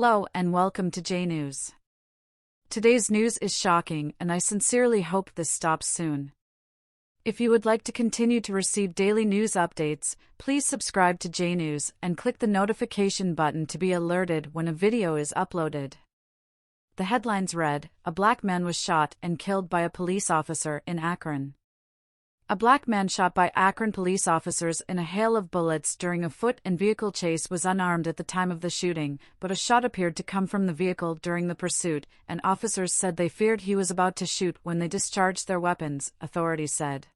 Hello and welcome to JAYNEWS. Today's news is shocking and I sincerely hope this stops soon. If you would like to continue to receive daily news updates, please subscribe to JAYNEWS and click the notification button to be alerted when a video is uploaded. The headlines read, "A black man was shot and killed by a police officer in Akron." A black man shot by Akron police officers in a hail of bullets during a foot and vehicle chase was unarmed at the time of the shooting, but a shot appeared to come from the vehicle during the pursuit, and officers said they feared he was about to shoot when they discharged their weapons, authorities said.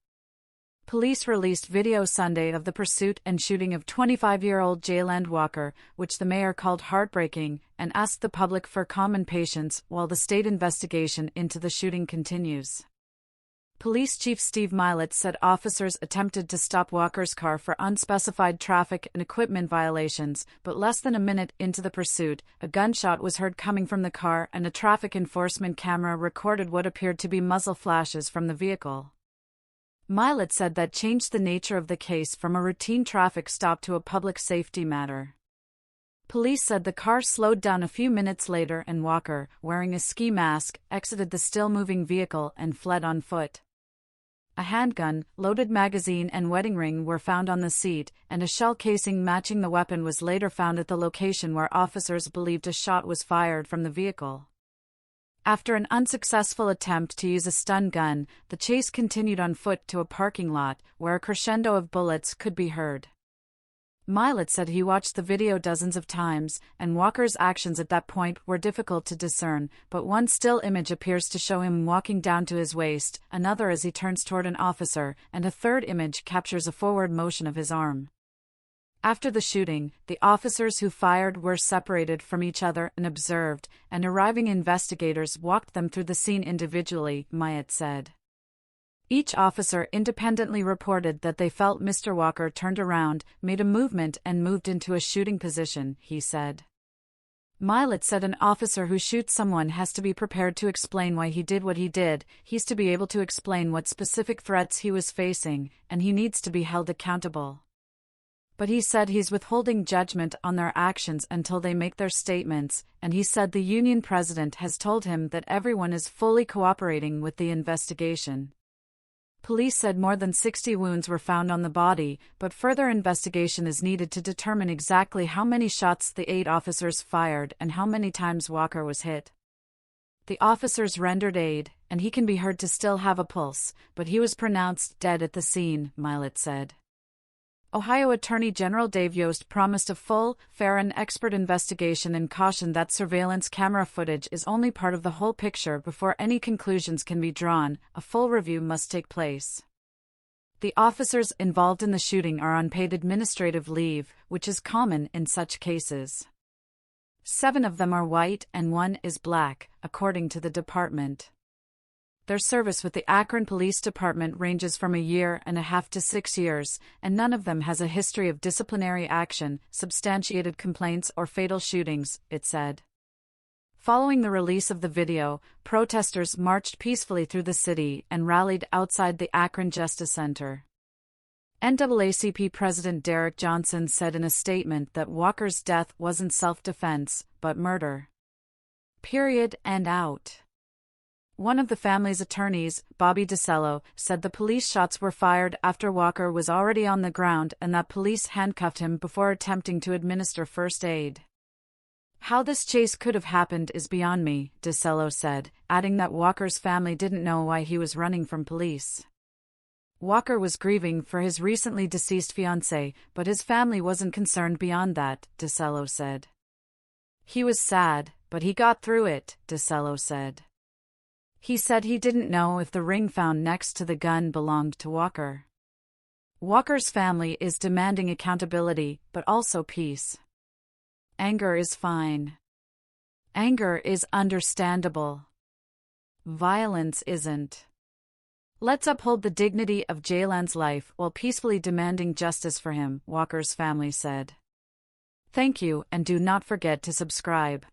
Police released video Sunday of the pursuit and shooting of 25-year-old Jayland Walker, which the mayor called heartbreaking, and asked the public for calm and patience while the state investigation into the shooting continues. Police Chief Steve Mylett said officers attempted to stop Walker's car for unspecified traffic and equipment violations, but less than a minute into the pursuit, a gunshot was heard coming from the car and a traffic enforcement camera recorded what appeared to be muzzle flashes from the vehicle. Mylett said that changed the nature of the case from a routine traffic stop to a public safety matter. Police said the car slowed down a few minutes later and Walker, wearing a ski mask, exited the still-moving vehicle and fled on foot. A handgun, loaded magazine and wedding ring were found on the seat, and a shell casing matching the weapon was later found at the location where officers believed a shot was fired from the vehicle. After an unsuccessful attempt to use a stun gun, the chase continued on foot to a parking lot, where a crescendo of bullets could be heard. Mylett said he watched the video dozens of times, and Walker's actions at that point were difficult to discern, but one still image appears to show him walking down to his waist, another as he turns toward an officer, and a third image captures a forward motion of his arm. After the shooting, the officers who fired were separated from each other and observed, and arriving investigators walked them through the scene individually, Mylett said. Each officer independently reported that they felt Mr. Walker turned around, made a movement and moved into a shooting position, he said. Mylett said an officer who shoots someone has to be prepared to explain why he did what he did, he's to be able to explain what specific threats he was facing, and he needs to be held accountable. But he said he's withholding judgment on their actions until they make their statements, and he said the union president has told him that everyone is fully cooperating with the investigation. Police said more than 60 wounds were found on the body, but further investigation is needed to determine exactly how many shots the 8 officers fired and how many times Walker was hit. The officers rendered aid, and he can be heard to still have a pulse, but he was pronounced dead at the scene, Mylett said. Ohio Attorney General Dave Yost promised a full, fair and expert investigation and cautioned that surveillance camera footage is only part of the whole picture before any conclusions can be drawn. A full review must take place. The officers involved in the shooting are on paid administrative leave, which is common in such cases. 7 of them are white and 1 is black, according to the department. Their service with the Akron Police Department ranges from a year and a half to 6 years, and none of them has a history of disciplinary action, substantiated complaints or fatal shootings, it said. Following the release of the video, protesters marched peacefully through the city and rallied outside the Akron Justice Center. NAACP President Derek Johnson said in a statement that Walker's death wasn't self-defense, but murder. Period and out. One of the family's attorneys, Bobby DeCello, said the police shots were fired after Walker was already on the ground and that police handcuffed him before attempting to administer first aid. "How this chase could have happened is beyond me," DeCello said, adding that Walker's family didn't know why he was running from police. Walker was grieving for his recently deceased fiancée, but his family wasn't concerned beyond that, DeCello said. "He was sad, but he got through it," DeCello said. He said he didn't know if the ring found next to the gun belonged to Walker. Walker's family is demanding accountability, but also peace. Anger is fine. Anger is understandable. Violence isn't. Let's uphold the dignity of Jayland's life while peacefully demanding justice for him, Walker's family said. Thank you and do not forget to subscribe.